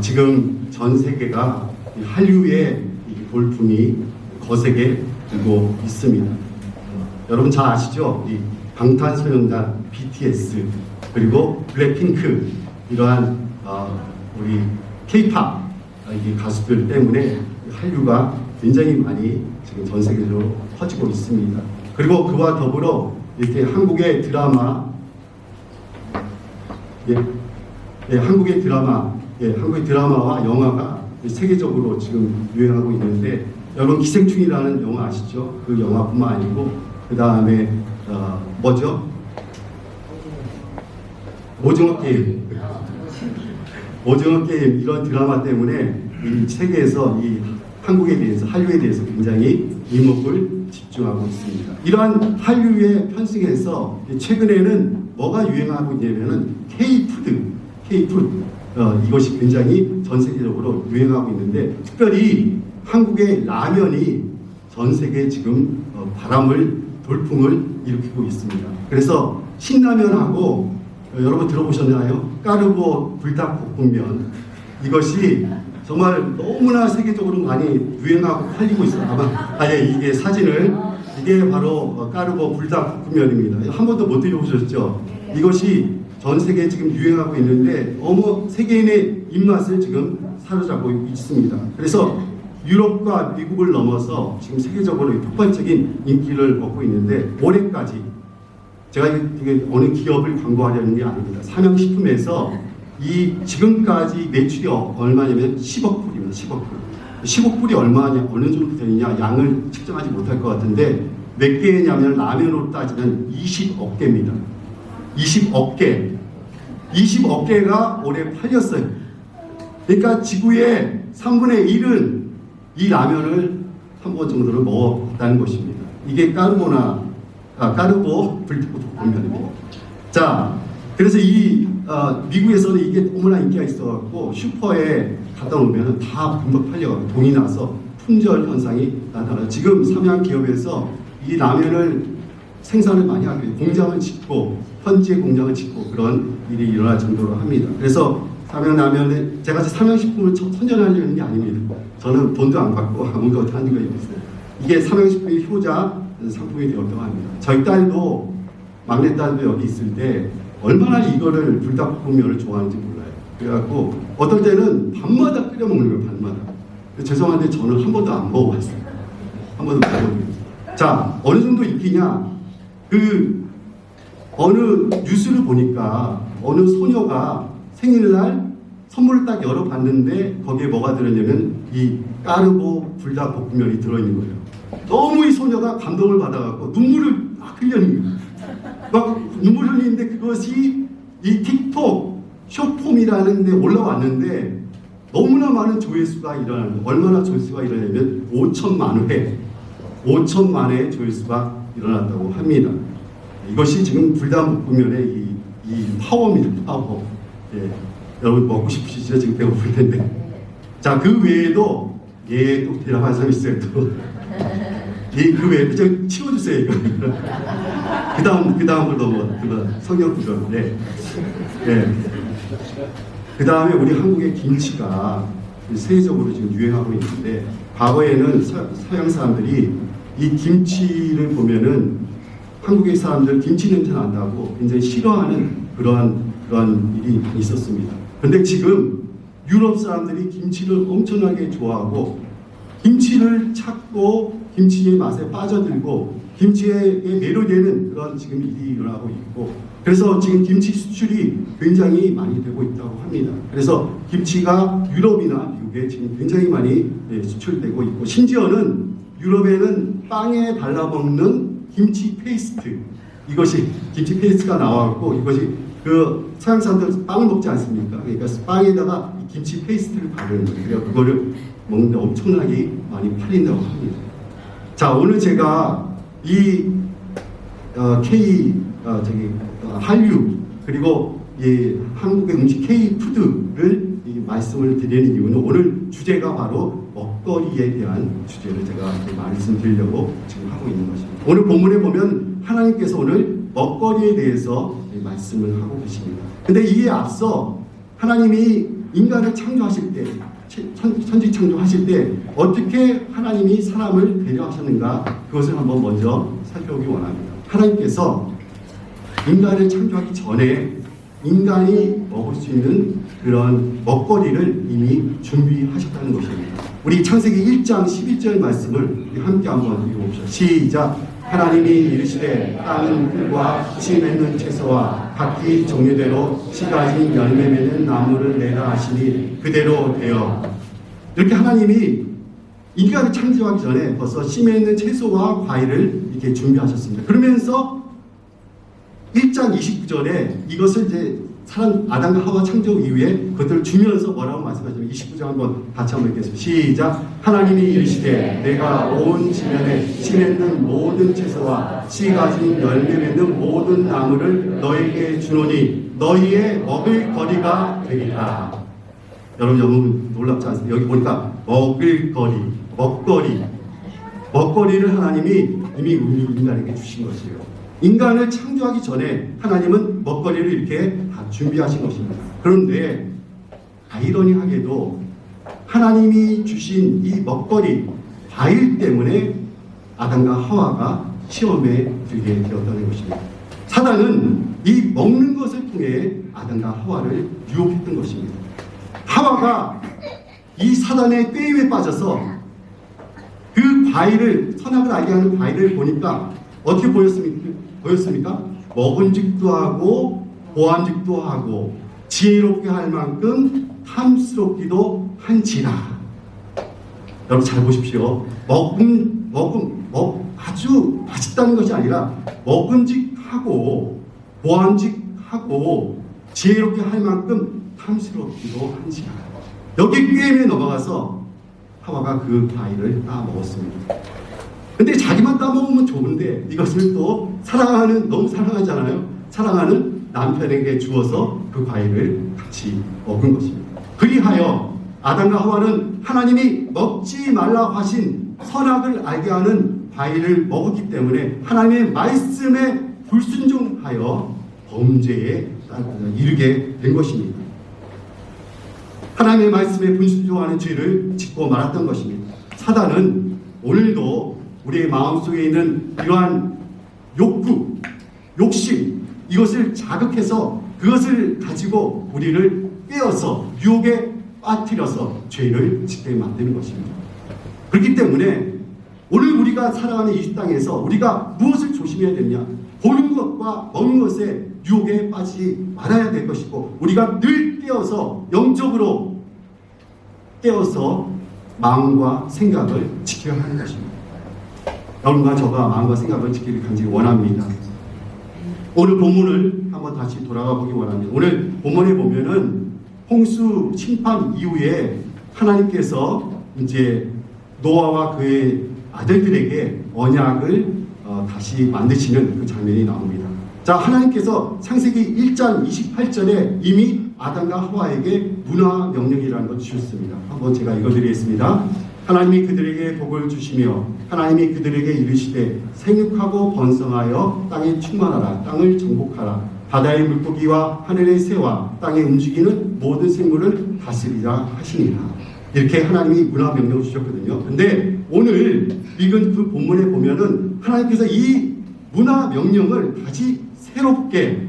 지금 전 세계가 이 한류의 이 돌풍이 거세게 불고 있습니다. 여러분 잘 아시죠? 이 방탄소년단 BTS 그리고 블랙핑크 이러한 우리 K-팝 이 가수들 때문에 한류가 굉장히 많이 지금 전 세계적으로 퍼지고 있습니다. 그리고 그와 더불어 이렇게 한국의 드라마, 한국의 드라마와 영화가 세계적으로 지금 유행하고 있는데, 여러분 기생충이라는 영화 아시죠? 그 영화뿐만 아니고 그 다음에 뭐죠? 오징어 게임. 오징어 게임 이런 드라마 때문에 이 세계에서 이 한국에 대해서, 한류에 대해서 굉장히 이목을 집중하고 있습니다. 이러한 한류에 편승해서 최근에는 뭐가 유행하고 있냐면은 K-푸드 이것이 굉장히 전 세계적으로 유행하고 있는데, 특별히 한국의 라면이 전 세계에 지금 돌풍을 일으키고 있습니다. 그래서 신라면하고 여러분 들어보셨나요? 까르보 불닭볶음면, 이것이 정말 너무나 세계적으로 많이 유행하고 팔리고 있어요. 이게 사진을, 이게 바로 까르보 불닭볶음면입니다. 한 번도 못 드셔보셨죠? 이것이 전 세계에 지금 유행하고 있는데 너무 세계인의 입맛을 지금 사로잡고 있습니다. 그래서 유럽과 미국을 넘어서 지금 세계적으로 폭발적인 인기를 얻고 있는데, 올해까지 제가 이게 어느 기업을 광고하려는 게 아닙니다. 삼양식품에서 이 지금까지 매출이 얼마냐면 10억 불입니다. 10억 불. 10억 불이 얼마냐, 어느 정도 되느냐 양을 측정하지 못할 것 같은데 몇 개냐면 라면으로 따지면 20억 개입니다. 20억 개. 20억 개가 올해 팔렸어요. 그러니까 지구의 3분의 1은 이 라면을 한 번 정도를 먹었다는 것입니다. 이게 까르보 불닭볶음면입니다. 자, 그래서 미국에서는 이게 너무나 인기가 있어갖고 슈퍼에 갖다 놓으면 다 금방 팔려가고 돈이 나서 품절 현상이 나타나요. 지금 삼양 기업에서 이 라면을 생산을 많이 하기 위해 공장을 짓고, 현지에 공장을 짓고 그런 일이 일어날 정도로 합니다. 그래서 삼양라면에, 제가 삼양식품을 선전하려는 게 아닙니다. 저는 돈도 안 받고 아무도 하는 거 없어요. 이게 삼양식품의 효자 상품이 되었다고 합니다. 저희 딸도, 막내 딸도 여기 있을 때 얼마나 이거를 불닭볶음면을 좋아하는지 몰라요. 그래갖고 어떨 때는 밤마다 끓여 먹는 거예요. 밤마다. 죄송한데 저는 한 번도 안 먹어봤어요. 한 번도 못 먹어봤어요. 자, 어느 정도 인기냐? 어느 뉴스를 보니까 어느 소녀가 생일날 선물을 딱 열어봤는데 거기에 뭐가 들었냐면 이 까르보 불닭볶음면이 들어있는 거예요. 너무 이 소녀가 감동을 받아갖고 눈물을 막 흘리는 거예요. 막 눈물 흘리는데 그것이 이 틱톡 숏폼이라는 데 올라왔는데 너무나 많은 조회수가 일어나는 거예요. 얼마나 조회수가 일어나냐면 5천만 회의 조회수가 일어났다고 합니다. 이것이 지금 불닭볶음면의 이 파워입니다. 파워. 예. 여러분 먹고 싶으시죠? 지금 배고플 텐데. 자, 그 외에도 또 대답한 사람이 있어요. 또. 그 외에도 좀 치워주세요. 이거. 그 다음으로 성경 구절인데. 네. 그 다음에 우리 한국의 김치가 세계적으로 지금 유행하고 있는데, 과거에는 서양 사람들이 이 김치를 보면은 한국의 사람들 김치 냄새 난다고 굉장히 싫어하는 그러한 일이 있었습니다. 그런데 지금 유럽 사람들이 김치를 엄청나게 좋아하고 김치를 찾고 김치의 맛에 빠져들고 김치에 매료되는 그런 지금 일이 일어나고 있고, 그래서 지금 김치 수출이 굉장히 많이 되고 있다고 합니다. 그래서 김치가 유럽이나 미국에 지금 굉장히 많이 수출되고 있고, 심지어는 유럽에는 빵에 발라먹는 김치 페이스트, 이것이 김치 페이스트가 나와갖고 이것이 서양 사람들 빵을 먹지 않습니까? 그러니까 빵에다가 김치 페이스트를 바르는 거예요. 그래서 그거를 먹는데 엄청나게 많이 팔린다고 합니다. 자, 오늘 제가 이 한류 그리고 이 한국의 음식 K-푸드를 말씀을 드리는 이유는, 오늘 주제가 바로 먹거리에 대한 주제를 제가 말씀드리려고 지금 하고 있는 것입니다. 오늘 본문에 보면 하나님께서 오늘 먹거리에 대해서 말씀을 하고 계십니다. 근데 이에 앞서 하나님이 인간을 창조하실 때, 천지 창조하실 때 어떻게 하나님이 사람을 배려하셨는가, 그것을 한번 먼저 살펴보기 원합니다. 하나님께서 인간을 창조하기 전에 인간이 먹을 수 있는 그런 먹거리를 이미 준비하셨다는 것입니다. 우리 창세기 1장 12절 말씀을 함께 한번 읽어봅시다. 시작. 하나님이 이르시되 땅은 풀과 씨 맺는 채소와 각기 종류대로 씨 가진 열매 맺는 나무를 내라 하시니 그대로 되어. 이렇게 하나님이 인간을 창조하기 전에 벌써 씨 맺는 채소와 과일을 이렇게 준비하셨습니다. 그러면서 1장 29절에 이것을 이제 사람 아담과 하와 창조 이후에 그것들을 주면서 뭐라고 말씀하시냐면 29장 한번 같이 한번 읽겠습니다. 시작. 하나님이 이르시되 내가 온 지면에 씨 맺는 모든 채소와 씨 가진 열매 맺는 모든 나무를 너에게 주노니 너희의 먹을 거리가 되리라. 여러분 너무 놀랍지 않습니까? 여기 보니까 먹거리를 하나님이 이미 우리 인간에게 주신 것이에요. 인간을 창조하기 전에 하나님은 먹거리를 이렇게 다 준비하신 것입니다. 그런데 아이러니하게도 하나님이 주신 이 먹거리, 과일 때문에 아담과 하와가 시험에 들게 되었다는 것입니다. 사단은 이 먹는 것을 통해 아담과 하와를 유혹했던 것입니다. 하와가 이 사단의 꾀임에 빠져서 그 과일을, 선악을 알게 하는 과일을 보니까 어떻게 보였습니까? 먹은직도 하고 보암직도 하고 지혜롭게 할 만큼 탐스럽기도 한지라. 여러분 잘 보십시오. 아주 맛있다는 것이 아니라 먹음직하고 보암직하고 지혜롭게 할 만큼 탐스럽기도 한지라. 여기 꾀임에 넘어가서 하와가 그 과일을 따 먹었습니다. 근데 자기만 따먹으면 좋은데 이것을 또 너무 사랑하잖아요. 사랑하는 남편에게 주어서 그 과일을 같이 먹은 것입니다. 그리하여 아담과 하와는 하나님이 먹지 말라고 하신 선악을 알게 하는 과일을 먹었기 때문에 하나님의 말씀에 불순종하여 범죄에 이르게 된 것입니다. 하나님의 말씀에 불순종하는 죄를 짓고 말았던 것입니다. 사단은 오늘도 우리의 마음속에 있는 이러한 욕구, 욕심, 이것을 자극해서 그것을 가지고 우리를 꿰어서 유혹에 빠뜨려서 죄를 짓게 만드는 것입니다. 그렇기 때문에 오늘 우리가 살아가는 이 땅에서 우리가 무엇을 조심해야 되냐? 보는 것과 먹는 것에 유혹에 빠지지 말아야 될 것이고, 우리가 늘 깨어서 영적으로 깨어서 마음과 생각을 지켜야 하는 것입니다. 여러분과 저가 마음과 생각을 지키길 간절히 원합니다. 오늘 본문을 한번 다시 돌아가 보기 원합니다. 오늘 본문에 보면은 홍수 심판 이후에 하나님께서 이제 노아와 그의 아들들에게 언약을 다시 만드시는 그 장면이 나옵니다. 자, 하나님께서 창세기 1장 28절에 이미 아담과 하와에게 문화 명령이라는 걸 주셨습니다. 한번 제가 읽어드리겠습니다. 하나님이 그들에게 복을 주시며 하나님이 그들에게 이르시되 생육하고 번성하여 땅에 충만하라. 땅을 정복하라. 바다의 물고기와 하늘의 새와 땅에 움직이는 모든 생물을 다스리라 하시니라. 이렇게 하나님이 문화 명령을 주셨거든요. 근데 오늘 읽은 그 본문에 보면은 하나님께서 이 문화 명령을 다시 새롭게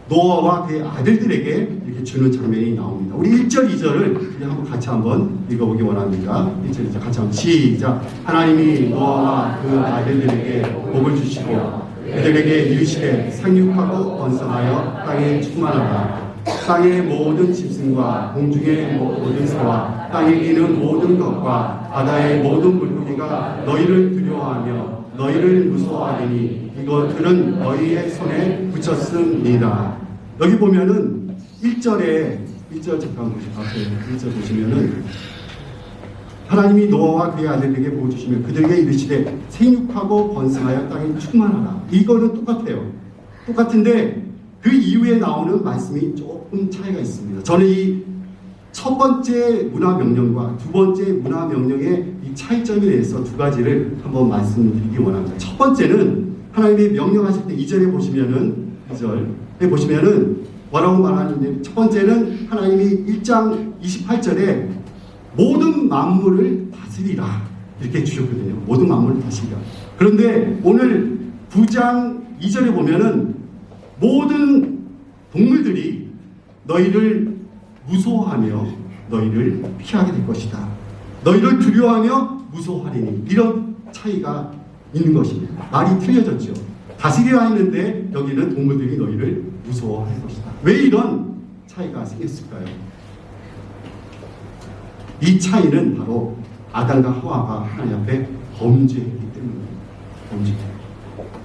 노아와 그의 아들들에게 이렇게 주는 장면이 나옵니다. 우리 1절, 2절을 한번 같이 한번 읽어보기 원합니다. 1절, 2절 같이 한번 시작. 하나님이 노아와 그 아들들에게 복을 주시고 그들에게 이르시되 생육하고 번성하여 땅에 충만하라. 땅의 모든 짐승과 공중의 모든 새와 땅에 기는 모든 것과 바다의 모든 물고기가 너희를 두려워하며 너희를 무서워하리니 이것들은 너희의 손에 붙였습니다. 여기 보면은 1절 잠깐 보시면 앞에 1절 보시면은 하나님이 노아와 그의 아들에게 복을 주시며 그들에게 이르시되 생육하고 번성하여 땅에 충만하라. 이거는 똑같아요. 똑같은데 그 이후에 나오는 말씀이 조금 차이가 있습니다. 저는 이 첫 번째 문화 명령과 두 번째 문화 명령의 이 차이점에 대해서 두 가지를 한번 말씀드리기 원합니다. 첫 번째는 하나님이 명령하실 때 2절에 보시면은 뭐라고 말하는데, 첫 번째는 하나님이 1장 28절에 모든 만물을 다스리라 이렇게 주셨거든요. 모든 만물을 다스리라. 그런데 오늘 9장 2절에 보면은 모든 동물들이 너희를 무서워하며 너희를 피하게 될 것이다. 너희를 두려워하며 무서워하리니. 이런 차이가 있는 것입니다. 말이 틀려졌죠. 다스리라 했는데 여기는 동물들이 너희를 무서워할 것이다. 왜 이런 차이가 생겼을까요? 이 차이는 바로 아담과 하와가 하나님 앞에 범죄했기 때문입니다. 범죄.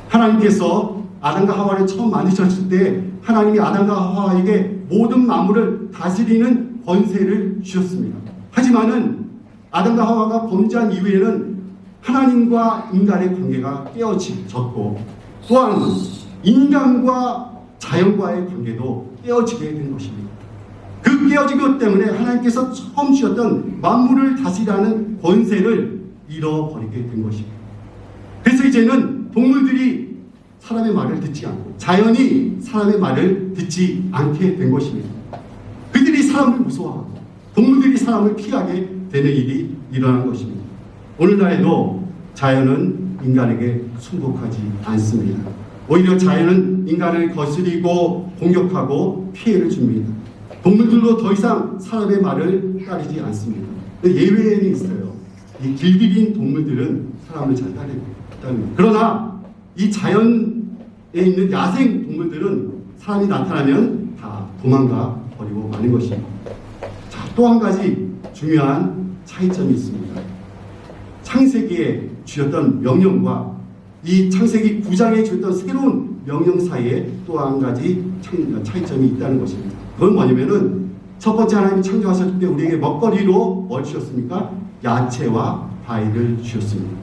하나님께서 아담과 하와를 처음 만드셨을 때 하나님이 아담과 하와에게 모든 만물을 다스리는 권세를 주셨습니다. 하지만은 아담과 하와가 범죄한 이후에는 하나님과 인간의 관계가 깨어졌고, 또한 인간과 자연과의 관계도 깨어지게 된 것입니다. 그 깨어진 것 때문에 하나님께서 처음 주셨던 만물을 다스리라는 권세를 잃어버리게 된 것입니다. 그래서 이제는 동물들이 사람의 말을 듣지 않고 자연이 사람의 말을 듣지 않게 된 것입니다. 그들이 사람을 무서워하고 동물들이 사람을 피하게 되는 일이 일어난 것입니다. 오늘날에도 자연은 인간에게 순복하지 않습니다. 오히려 자연은 인간을 거스리고 공격하고 피해를 줍니다. 동물들도 더 이상 사람의 말을 따르지 않습니다. 예외는 있어요. 이 길들인 동물들은 사람을 잘 따릅니다. 그러나 이 자연에 있는 야생 동물들은 사람이 나타나면 다 도망가 버리고 마는 것입니다. 자, 또 한 가지 중요한 차이점이 있습니다. 창세기에 주셨던 명령과 이 창세기 9장에 주셨던 새로운 명령 사이에 또 한 가지 차이점이 있다는 것입니다. 그건 뭐냐면은 첫 번째 하나님이 창조하셨을 때 우리에게 먹거리로 뭘 주셨습니까? 야채와 과일을 주셨습니다.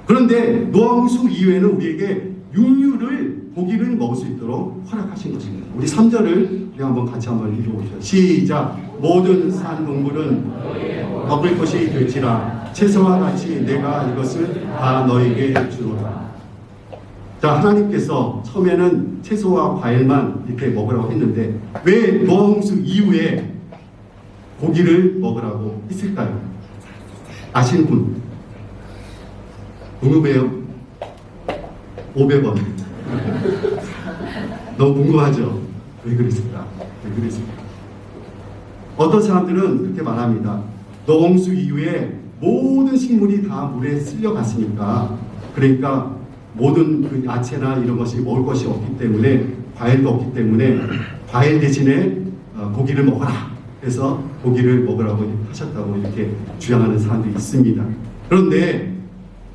그런데 노아홍수 이후에는 우리에게 육류를 고기를 먹을 수 있도록 허락하신 것입니다. 우리 3절을 우리 한번 같이 한번 읽어보시죠. 시작. 모든 산 동물은 먹을 것이 될지라 채소와 같이 내가 이것을 다 너에게 주노라. 자, 하나님께서 처음에는 채소와 과일만 이렇게 먹으라고 했는데 왜 노아홍수 이후에 고기를 먹으라고 했을까요? 아시는 분? 궁금해요? 500원. 너무 궁금하죠? 왜 그랬을까? 왜 그랬을까? 어떤 사람들은 그렇게 말합니다. 노아홍수 이후에 모든 식물이 다 물에 쓸려갔으니까, 그러니까 모든 그 야채나 이런 것이 먹을 것이 없기 때문에, 과일도 없기 때문에 과일 대신에 고기를 먹어라. 그래서 고기를 먹으라고 하셨다고 이렇게 주장하는 사람들이 있습니다. 그런데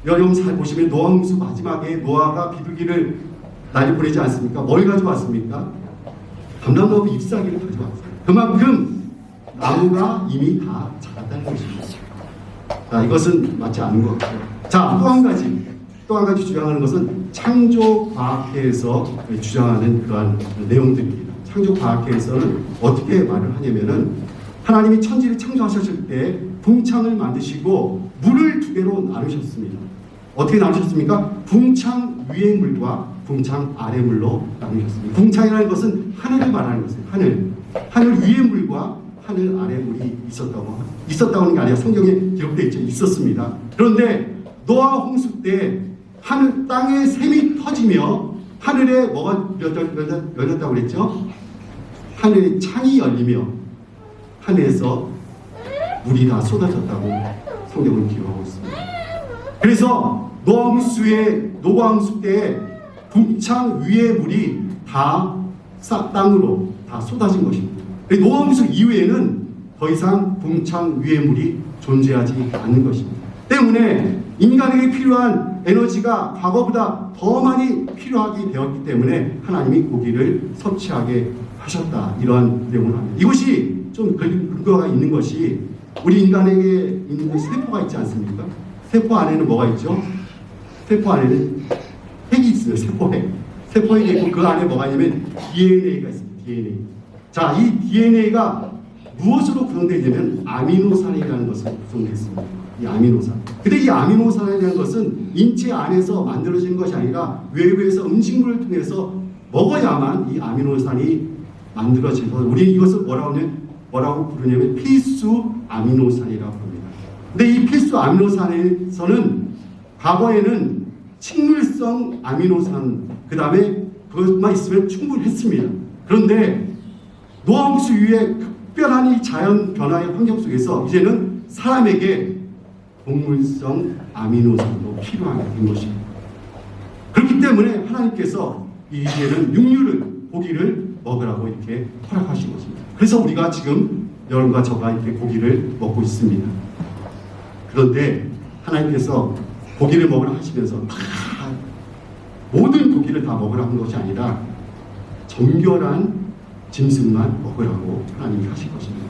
여러분 잘 보시면 노아홍수 마지막에 노아가 비둘기를 날이 보내지 않습니까? 뭘 가져왔습니까? 감람나무 잎사귀를 가져왔어요. 그만큼 나무가 이미 다 자랐다는 것입니다. 자, 이것은 맞지 않는 것 같고요. 자, 또 한 가지 주장하는 것은 창조과학회에서 주장하는 그러한 내용들입니다. 창조과학회에서는 어떻게 말을 하냐면은 하나님이 천지를 창조하셨을 때 궁창을 만드시고 물을 두 개로 나누셨습니다. 어떻게 나누셨습니까? 궁창 위의 물과 궁창 아래 물로 나누셨습니다. 궁창이라는 것은 하늘을 말하는 것이에요. 하늘 위의 물과 하늘 아래 물이 있었다고 하는 게 아니라 성경에 기록되어 있죠. 있었습니다. 그런데 노아 홍수 때 하늘 땅에 샘이 터지며 하늘에 뭐가 열렸다고 그랬죠? 하늘에 창이 열리며 하늘에서 물이 다 쏟아졌다고 성경은 기록하고 있습니다. 그래서 노아 홍수 때 궁창 위의 물이 다 땅으로 다 쏟아진 것입니다. 노아 홍수 이후에는 더 이상 궁창 위의 물이 존재하지 않는 것입니다. 때문에 인간에게 필요한 에너지가 과거보다 더 많이 필요하게 되었기 때문에 하나님이 고기를 섭취하게 하셨다. 이러한 내용을 합니다. 이것이 좀 근거가 있는 것이 우리 인간에게 있는 세포가 있지 않습니까? 세포 안에는 뭐가 있죠? 세포 안에는 핵이 있어요. 세포핵이 있고 그 안에 뭐가 있냐면 DNA가 있습니다. DNA. 자, 이 DNA가 무엇으로 구성되어 있냐면 아미노산이라는 것으로 구성되어 있습니다. 이 아미노산. 근데 이 아미노산이라는 것은 인체 안에서 만들어지는 것이 아니라 외부에서 음식물을 통해서 먹어야만 이 아미노산이 만들어져서 우리 이것을 뭐라고 부르냐면 필수 아미노산이라고 합니다. 근데 이 필수 아미노산에서는 과거에는 식물성 아미노산 그 다음에 그것만 있으면 충분했습니다. 그런데 노아 홍수 이후에 특별한 이 자연 변화의 환경 속에서 이제는 사람에게 동물성 아미노산도 필요하게 된 것입니다. 그렇기 때문에 하나님께서 이제는 육류를 고기를 먹으라고 이렇게 허락하신 것입니다. 그래서 우리가 지금 여러분과 저가 이렇게 고기를 먹고 있습니다. 그런데 하나님께서 고기를 먹으라 하시면서 모든 고기를 다 먹으라 한 것이 아니라 정결한 짐승만 먹으라고 하나님이 하신 것입니다.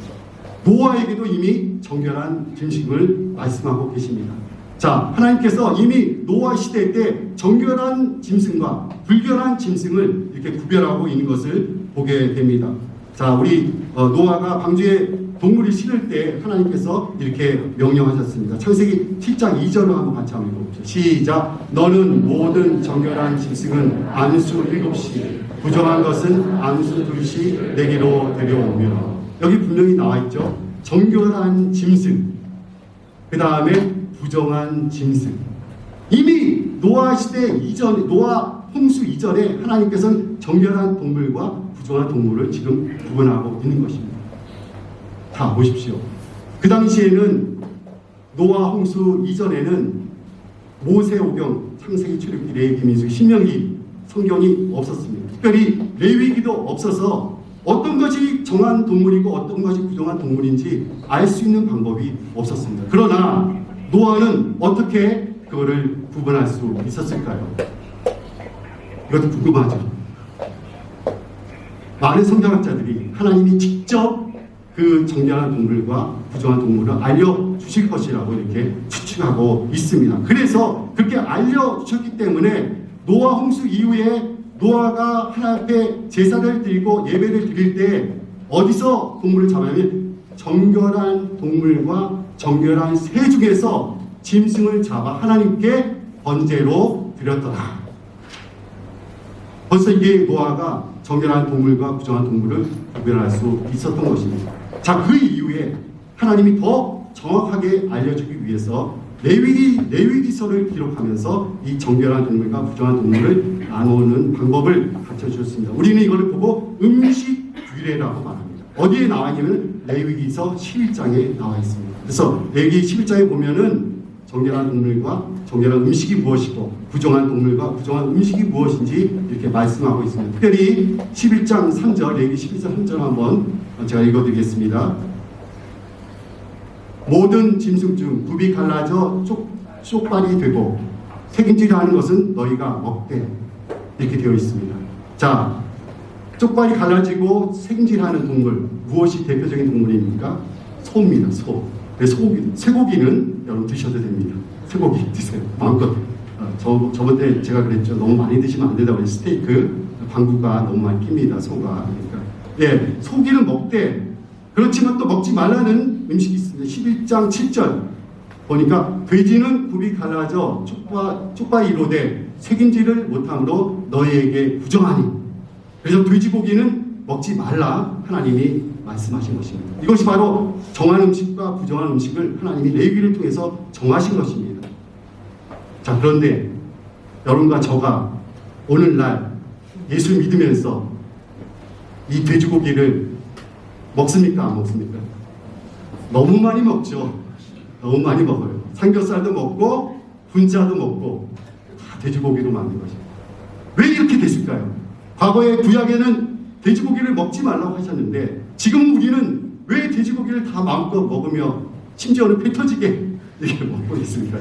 노아에게도 이미 정결한 짐승을 말씀하고 계십니다. 자, 하나님께서 이미 노아 시대 때 정결한 짐승과 불결한 짐승을 이렇게 구별하고 있는 것을 보게 됩니다. 자, 우리 노아가 방주에 동물을 실을 때 하나님께서 이렇게 명령하셨습니다. 창세기 7장 2절을 한번 같이 한번 읽어보죠. 시작. 너는 모든 정결한 짐승은 안수 7시, 부정한 것은 안수 2시 내게로 데려오며. 여기 분명히 나와 있죠. 정결한 짐승, 그 다음에 부정한 짐승. 이미 노아 시대 이전, 노아 홍수 이전에 하나님께서는 정결한 동물과 부정한 동물을 지금 구분하고 있는 것입니다. 자, 보십시오. 그 당시에는 노아 홍수 이전에는 모세오경, 창세기, 출애굽기, 레위기, 민수기, 신명기 성경이 없었습니다. 특별히 레위기도 없어서 어떤 것이 정한 동물이고 어떤 것이 부정한 동물인지 알 수 있는 방법이 없었습니다. 그러나 노아는 어떻게 그거를 구분할 수 있었을까요? 이것도 궁금하죠. 많은 성경학자들이 하나님이 직접 그 정결한 동물과 부정한 동물을 알려주실 것이라고 이렇게 추측하고 있습니다. 그래서 그렇게 알려주셨기 때문에 노아 홍수 이후에 노아가 하나님 앞에 제사를 드리고 예배를 드릴 때 어디서 동물을 잡으면 정결한 동물과 정결한 새 중에서 짐승을 잡아 하나님께 번제로 드렸더라. 벌써 이게 노아가 정결한 동물과 부정한 동물을 구별할 수 있었던 것입니다. 자, 그 이후에 하나님이 더 정확하게 알려주기 위해서 레위기서를 기록하면서 이 정결한 동물과 부정한 동물을 나누는 방법을 가르쳐주셨습니다. 우리는 이걸 보고 음식 규례라고 말합니다. 어디에 나와 있냐면 레위기서 11장에 나와 있습니다. 그래서 레위기 11장에 보면은 정결한 동물과 정결한 음식이 무엇이고 부정한 동물과 부정한 음식이 무엇인지 이렇게 말씀하고 있습니다. 특별히 11장 3절, 레위기 11장 3절 한번 제가 읽어드리겠습니다. 모든 짐승 중 굽이 갈라져 쪽발이 되고 새김질하는 것은 너희가 먹되, 이렇게 되어 있습니다. 자, 쪽발이 갈라지고 새김질하는 동물, 무엇이 대표적인 동물입니까? 소입니다. 소. 쇠고기는 여러분 드셔도 됩니다. 쇠고기 드세요. 마음껏. 저번 때 제가 그랬죠. 너무 많이 드시면 안 된다고 해서 스테이크 방구가 너무 많이 낍니다. 소가. 그러니까 예, 소기는 먹되, 그렇지만 또 먹지 말라는 음식이 있습니다. 11장 7절 보니까 돼지는 굽이 갈라져 쪽발이 이로되 새김질을 못함으로 너희에게 부정하니. 그래서 돼지고기는 먹지 말라 하나님이 말씀하신 것입니다. 이것이 바로 정한 음식과 부정한 음식을 하나님이 레위기를 통해서 정하신 것입니다. 자, 그런데 여러분과 저가 오늘날 예수를 믿으면서 이 돼지고기를 먹습니까? 안 먹습니까? 너무 많이 먹죠. 너무 많이 먹어요. 삼겹살도 먹고 분짜도 먹고 다 돼지고기로 만든 것입니다. 왜 이렇게 됐을까요? 과거에 구약에는 돼지고기를 먹지 말라고 하셨는데 지금 우리는 왜 돼지고기를 다 마음껏 먹으며 심지어는 배 터지게 이렇게 먹고 있습니까?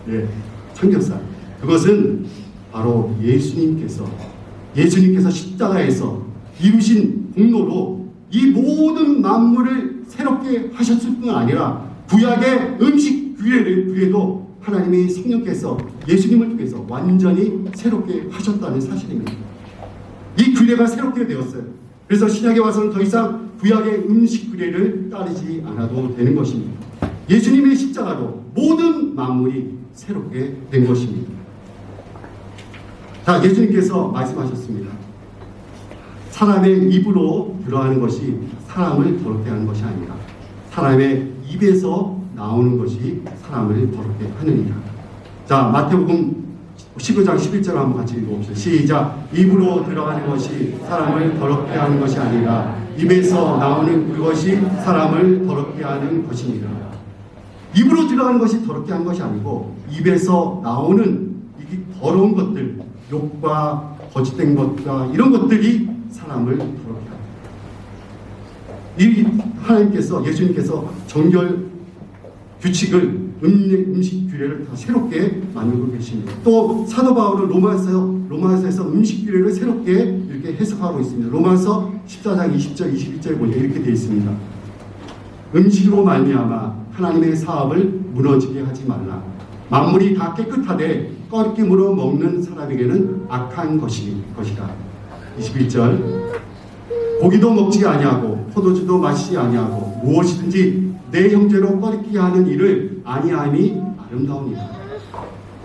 예, 삼겹살. 그것은 바로 예수님께서 십자가에서 이루신 공로로 이 모든 만물을 새롭게 하셨을 뿐 아니라 구약의 음식 규례도 하나님이 성령께서 예수님을 통해서 완전히 새롭게 하셨다는 사실입니다. 이 규례가 새롭게 되었어요. 그래서 신약에 와서는 더 이상 구약의 음식 규례를 따르지 않아도 되는 것입니다. 예수님의 십자가로 모든 만물이 새롭게 된 것입니다. 자, 예수님께서 말씀하셨습니다. 사람의 입으로 들어가는 것이 사람을 더럽게 하는 것이 아니라 사람의 입에서 나오는 것이 사람을 더럽게 하느니라. 자, 마태복음 15장 11절 한번 같이 읽어봅시다. 시작. 입으로 들어가는 것이 사람을 더럽게 하는 것이 아니라 입에서 나오는 그것이 사람을 더럽게 하는 것입니다. 입으로 들어가는 것이 더럽게 하는 것이 아니고 입에서 나오는 이 더러운 것들, 욕과 거짓된 것과 이런 것들이 사람을 더럽게 합니다. 이 하나님께서, 예수님께서 정결 규칙을, 음식 규례를 다 새롭게 만들고 계십니다. 또 사도 바울은 로마서에서 음식 규례를 새롭게 이렇게 해석하고 있습니다. 로마서 14장 20절 21절에 보니까 이렇게 되어 있습니다. 음식으로 말미암아 하나님의 사업을 무너지게 하지 말라. 만물이 다 깨끗하되 꺼리낌으로 먹는 사람에게는 악한 것이다. 21절. 고기도 먹지 아니하고 포도주도 마시지 아니하고 무엇이든지 내 형제로 꺼리게 하는 일을 아니함이 아름다우니라.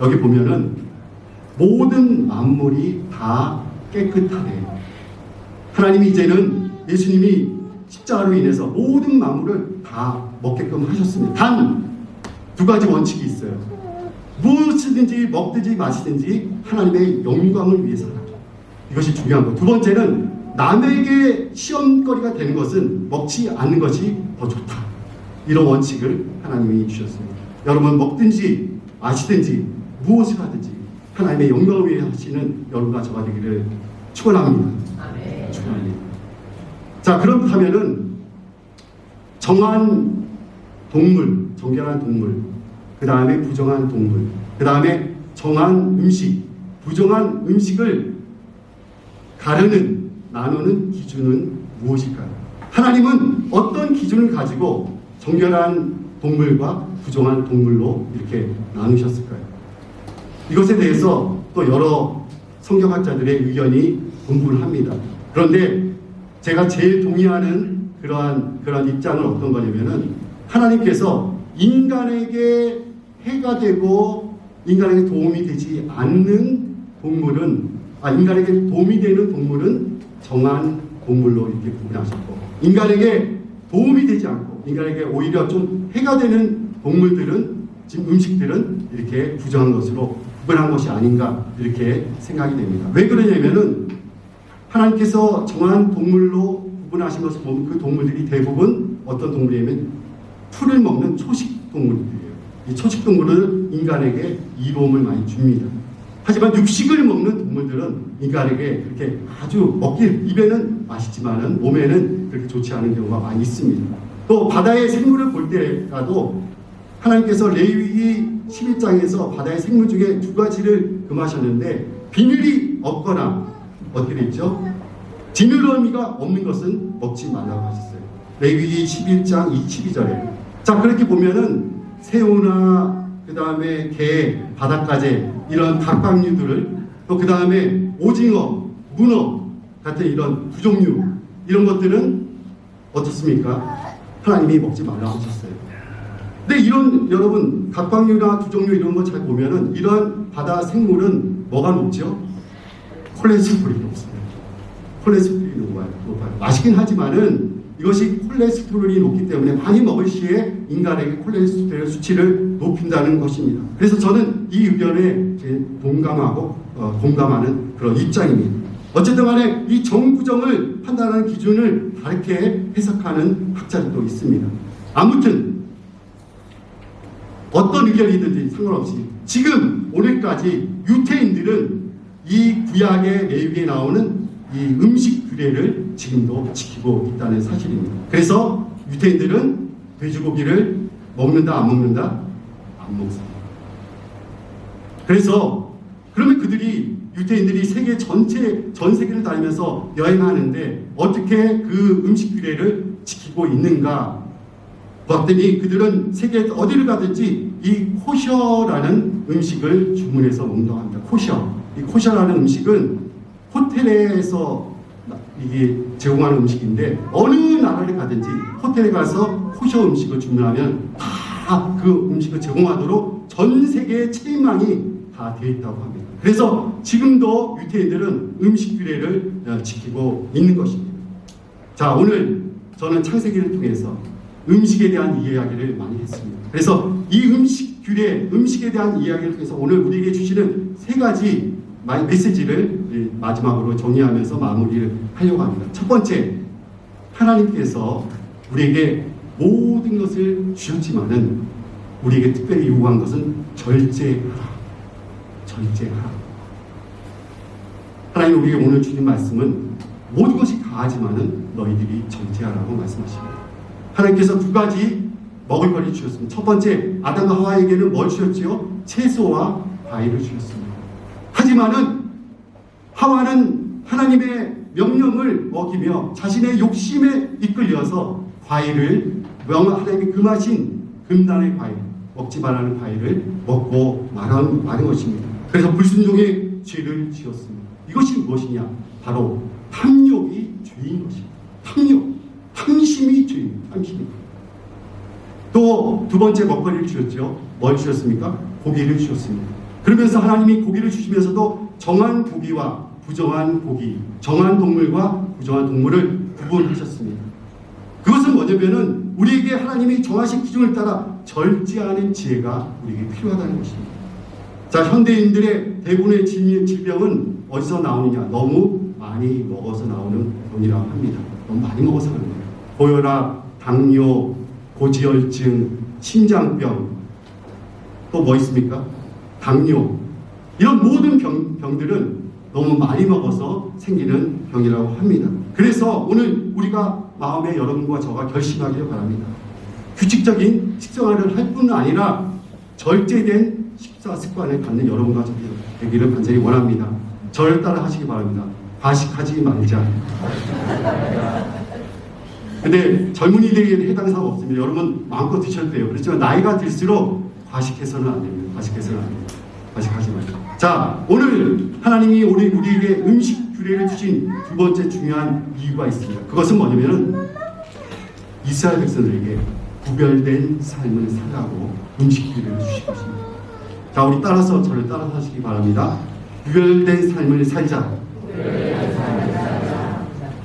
여기 보면은 모든 만물이 다 깨끗하대. 하나님이 이제는 예수님이 십자가로 인해서 모든 만물을 다 먹게끔 하셨습니다. 단 두 가지 원칙이 있어요. 무엇이든지 먹든지 마시든지 하나님의 영광을 위해서라. 이것이 중요한 것. 두 번째는 남에게 시험거리가 되는 것은 먹지 않는 것이 더 좋다. 이런 원칙을 하나님이 주셨습니다. 여러분 먹든지 마시든지 무엇을 하든지 하나님의 영광을 위해 하시는 여러분과 저가 되기를 축원합니다. 축원합니다. 자, 그렇다면은 정한 동물, 정결한 동물, 그 다음에 부정한 동물, 그 다음에 정한 음식, 부정한 음식을 가르는, 나누는 기준은 무엇일까요? 하나님은 어떤 기준을 가지고 정결한 동물과 부정한 동물로 이렇게 나누셨을까요? 이것에 대해서 또 여러 성경학자들의 의견이 분분합니다. 그런데 제가 제일 동의하는 그러한 입장은 어떤 거냐면은 하나님께서 인간에게 해가 되고 인간에게 도움이 되지 않는 동물은 인간에게 도움이 되는 동물은 정한 동물로 이렇게 구분하셨고 인간에게 도움이 되지 않고 인간에게 오히려 좀 해가 되는 동물들은 지금 음식들은 이렇게 부정한 것으로 구분한 것이 아닌가 이렇게 생각이 됩니다. 왜 그러냐면은 하나님께서 정한 동물로 구분하신 것을 보면 그 동물들이 대부분 어떤 동물이냐면 풀을 먹는 초식 동물들이에요. 이 초식 동물은 인간에게 이로움을 많이 줍니다. 하지만 육식을 먹는 동물들은 인간에게 그렇게 아주 입에는 맛있지만은 몸에는 그렇게 좋지 않은 경우가 많이 있습니다. 또 바다의 생물을 볼 때라도 하나님께서 레위기 11장에서 바다의 생물 중에 두 가지를 금하셨는데 비늘이 없거나 어떻게 되어 있죠? 지느러미가 없는 것은 먹지 말라고 하셨어요. 레위기 11장 22절에. 자, 그렇게 보면은 새우나 그 다음에 게, 바닷가재 이런 각각류들을 또 그 다음에 오징어, 문어 같은 이런 구종류 이런 것들은 어떻습니까? 하나님이 먹지 말라고 하셨어요. 근데 이런 여러분 각각류나 두종류 이런 거 잘 보면은 이런 바다 생물은 뭐가 높죠? 콜레스테롤이 높습니다. 콜레스테롤이 높아요. 맛있긴 하지만은 이것이 콜레스테롤이 높기 때문에 많이 먹을 시에 인간에게 콜레스테롤 수치를 높인다는 것입니다. 그래서 저는 이 의견에 공감하는 그런 입장입니다. 어쨌든 간에 이 정부정을 판단하는 기준을 다르게 해석하는 학자들도 있습니다. 아무튼 어떤 의견이든지 상관없이 지금 오늘까지 유태인들은 이 구약의 레위기에 나오는 이 음식 규례를 지금도 지키고 있다는 사실입니다. 그래서 유태인들은 돼지고기를 먹는다 안 먹는다? 안 먹습니다. 그래서 그러면 유태인들이 세계 전 세계를 다니면서 여행하는데 어떻게 그 음식 규례를 지키고 있는가 봤더니 그들은 세계 어디를 가든지 이 코셔라는 음식을 주문해서 먹는다고 합니다. 이 코셔라는 음식은 호텔에서 이게 제공하는 음식인데 어느 나라를 가든지 호텔에 가서 코셔 음식을 주문하면 다 그 음식을 제공하도록 전 세계의 체인망이 다 다 되어 있다고 합니다. 그래서 지금도 유태인들은 음식 규례를 지키고 있는 것입니다. 자, 오늘 저는 창세기를 통해서 음식에 대한 이야기를 많이 했습니다. 그래서 이 음식 규례, 음식에 대한 이야기를 통해서 오늘 우리에게 주시는 세 가지 메시지를 마지막으로 정리하면서 마무리를 하려고 합니다. 첫 번째, 하나님께서 우리에게 모든 것을 주셨지만은 우리에게 특별히 요구한 것은 절제하라. 절제하라. 하나님 우리에게 오늘 주신 말씀은 모든 것이 다하지만은 너희들이 절제하라고 말씀하십니다. 하나님께서 두 가지 먹을거리 주셨습니다. 첫 번째, 아담과 하와에게는 뭘 주셨지요? 채소와 과일을 주셨습니다. 하지만은 하와는 하나님의 명령을 어기며 자신의 욕심에 이끌려서 과일을 하나님이 금하신 금단의 과일, 먹지 말라는 과일을 먹고 말한 것입니다. 그래서 불순종의 죄를 지었습니다. 이것이 무엇이냐? 바로 탐욕이 죄인 것입니다. 탐욕, 탐심이 죄입니다. 탐심이. 또 두 번째 먹거리를 주셨죠. 뭘 주셨습니까? 고기를 주셨습니다. 그러면서 하나님이 고기를 주시면서도 정한 고기와 부정한 고기, 정한 동물과 부정한 동물을 구분하셨습니다. 그것은 뭐냐면은 우리에게 하나님이 정하신 기준을 따라 절제하는 지혜가 우리에게 필요하다는 것입니다. 자, 현대인들의 대부분의 질병은 어디서 나오느냐? 너무 많이 먹어서 나오는 병이라고 합니다. 너무 많이 먹어서 하는 거예요. 고혈압, 당뇨, 고지혈증, 심장병, 또 뭐 있습니까? 당뇨. 이런 모든 병들은 너무 많이 먹어서 생기는 병이라고 합니다. 그래서 오늘 우리가 마음에 여러분과 저가 결심하기를 바랍니다. 규칙적인 식생활을 할 뿐 아니라 절제된 식사 습관을 갖는 여러분과 저가 되기를 간절히 원합니다. 저를 따라 하시기 바랍니다. 과식하지 말자. 근데 젊은이들에게는 해당 사항 없습니다. 여러분 마음껏 드셔도 돼요. 그렇지만 나이가 들수록 과식해서는 안 됩니다. 과식해서는 안 됩니다. 과식하지 말자. 자, 오늘 하나님이 우리에게 음식 규례를 주신 두 번째 중요한 이유가 있습니다. 그것은 뭐냐면은 이스라엘 백성들에게 구별된 삶을 살라고 음식 규례를 주신 것입니다. 자, 우리 저를 따라서 하시기 바랍니다. 구별된 삶을 살자.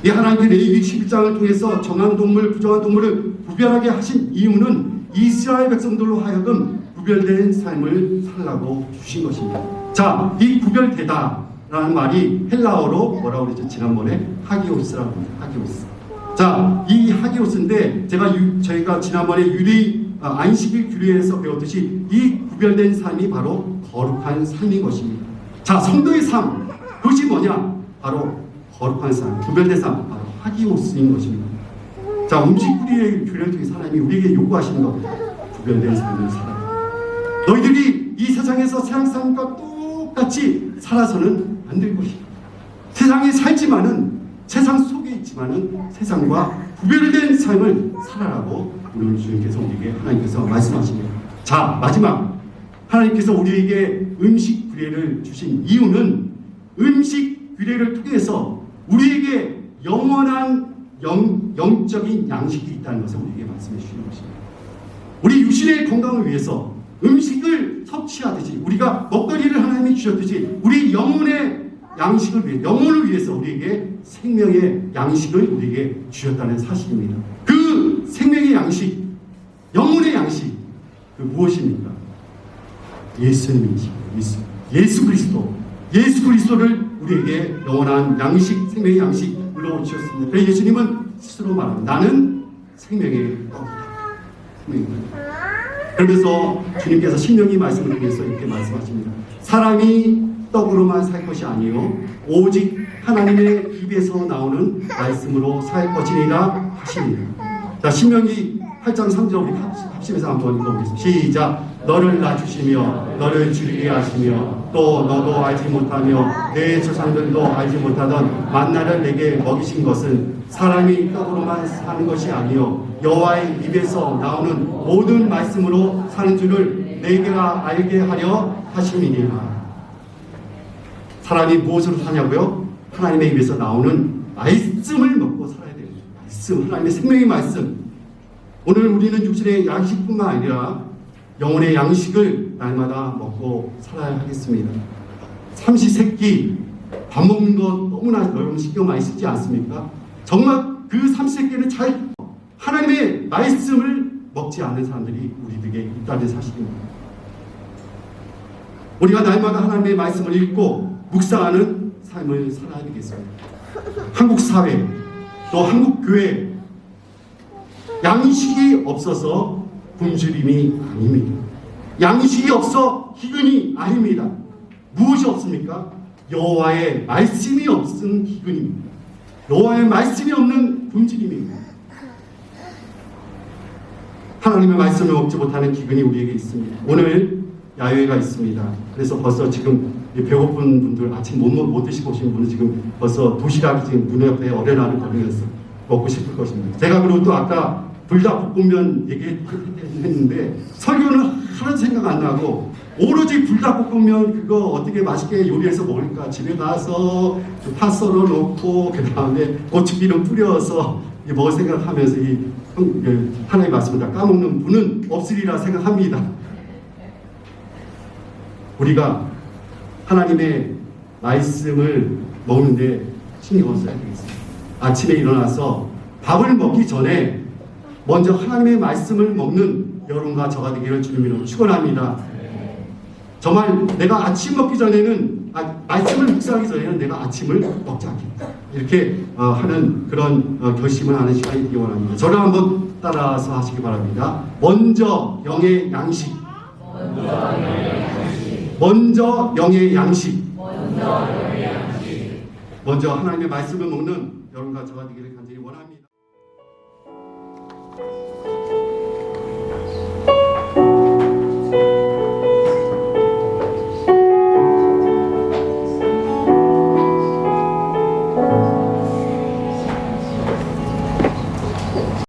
이 하나님께 레위기 11장을 통해서 정한 동물, 부정한 동물을 구별하게 하신 이유는 이스라엘 백성들로 하여금 구별된 삶을 살라고 주신 것입니다. 자, 이 구별되다라는 말이 헬라어로 뭐라고 그랬죠? 지난번에 하기오스라고 합니다. 하기오스. 자, 이 하기오스인데 저희가 지난번에 안식일 규례에서 배웠듯이 이 구별된 삶이 바로 거룩한 삶인 것입니다. 자, 성도의 삶, 그것이 뭐냐? 바로 거룩한 삶, 구별된 삶, 바로 하기오스인 것입니다. 자, 음식 규례를 통해서 하나님이 우리에게 요구하시는 것, 구별된 삶을 살아라. 너희들이 이 세상에서 세상 사람과 똑같이 살아서는 안 될 것이다. 세상에 살지만은, 세상 속에 있지만은 세상과 구별된 삶을 살아라고 오늘 주님께서 우리에게 하나님께서 말씀하십니다. 자, 마지막, 하나님께서 우리에게 음식 규례를 주신 이유는 음식 규례를 통해서 우리에게 영원한 영적인 양식이 있다는 것을 우리에게 말씀해 주시는 것입니다. 우리 육신의 건강을 위해서 음식을 섭취하듯이 우리가 먹거리를 하나님이 주셨듯이 우리 영혼의 양식을 위해, 영혼을 위해서 우리에게 생명의 양식을 우리에게 주셨다는 사실입니다. 그 생명의 양식, 영혼의 양식, 그 무엇입니까? 예수님이십니다. 예수 그리스도를 우리에게 영원한 양식, 생명의 양식으로 주셨습니다. 그래서 예수님은 스스로 말합니다. 나는 생명의 떡이다. 생명의 떡이다. 그러면서 주님께서 신명기 말씀을 통해서 이렇게 말씀하십니다. 사람이 떡으로만 살 것이 아니요 오직 하나님의 입에서 나오는 말씀으로 살 것이니라 하십니다. 자, 신명기 8장 3절 우리 합심해서 한번 읽어보겠습니다. 시작. 너를 낮추시며 너를 줄이게 하시며 또 너도 알지 못하며 내 조상들도 알지 못하던 만나를 내게 먹이신 것은 사람이 떡으로만 사는 것이 아니요 여호와의 입에서 나오는 모든 말씀으로 사는 줄을 내가 알게 하려 하심이니라. 사람이 무엇으로 사냐고요? 하나님의 입에서 나오는 말씀을 먹고 살아야 됩니다. 말씀, 하나님의 생명의 말씀. 오늘 우리는 육신의 양식뿐만 아니라 영혼의 양식을 날마다 먹고 살아야 하겠습니다. 삼시세끼 밥 먹는 거 너무나 여러분 신경 많이 쓰지 않습니까? 정말 그 삼시세끼는 잘 하나님의 말씀을 먹지 않는 사람들이 우리에게 있다는 사실입니다. 우리가 날마다 하나님의 말씀을 읽고 묵상하는 삶을 살아야 되겠습니다. 한국 사회 또 한국 교회 양식이 없어서 굶주림이 아닙니다. 양식이 없어 기근이 아닙니다. 무엇이 없습니까? 여호와의 말씀이 없은 기근입니다. 여호와의 말씀이 없는 굶주림입니다. 하나님의 말씀을 먹지 못하는 기근이 우리에게 있습니다. 오늘 야외가 있습니다. 그래서 벌써 지금 배고픈 분들 아침 못 드시고 오신 분은 지금 벌써 도시락이 지금 문 옆에 어련하는 거리면서 먹고 싶을 것입니다. 제가 그리고 또 아까 불닭볶음면 얘기했는데 설교는 하나도 생각 안 나고 오로지 불닭볶음면 그거 어떻게 맛있게 요리해서 먹을까 집에 가서 파 썰어 놓고 그 다음에 고추기름 뿌려서 먹을 생각하면서 이 하나님의 말씀을 다 까먹는 분은 없으리라 생각합니다. 우리가 하나님의 말씀을 먹는데 신경을 써야 되겠습니다. 아침에 일어나서 밥을 먹기 전에 먼저 하나님의 말씀을 먹는 여러분과 저가 되기를 주님으로 축원합니다. 정말 내가 아침 먹기 전에는 말씀을 묵상하기 전에는 내가 아침을 먹지 않겠다. 이렇게 하는 그런 결심을 하는 시간이 되기 원합니다. 저를 한번 따라서 하시기 바랍니다. 먼저 영의 양식. 먼저 영의 양식. 먼저 하나님의 말씀을 먹는 여러분과 저가 되기를 간절히 원합니다.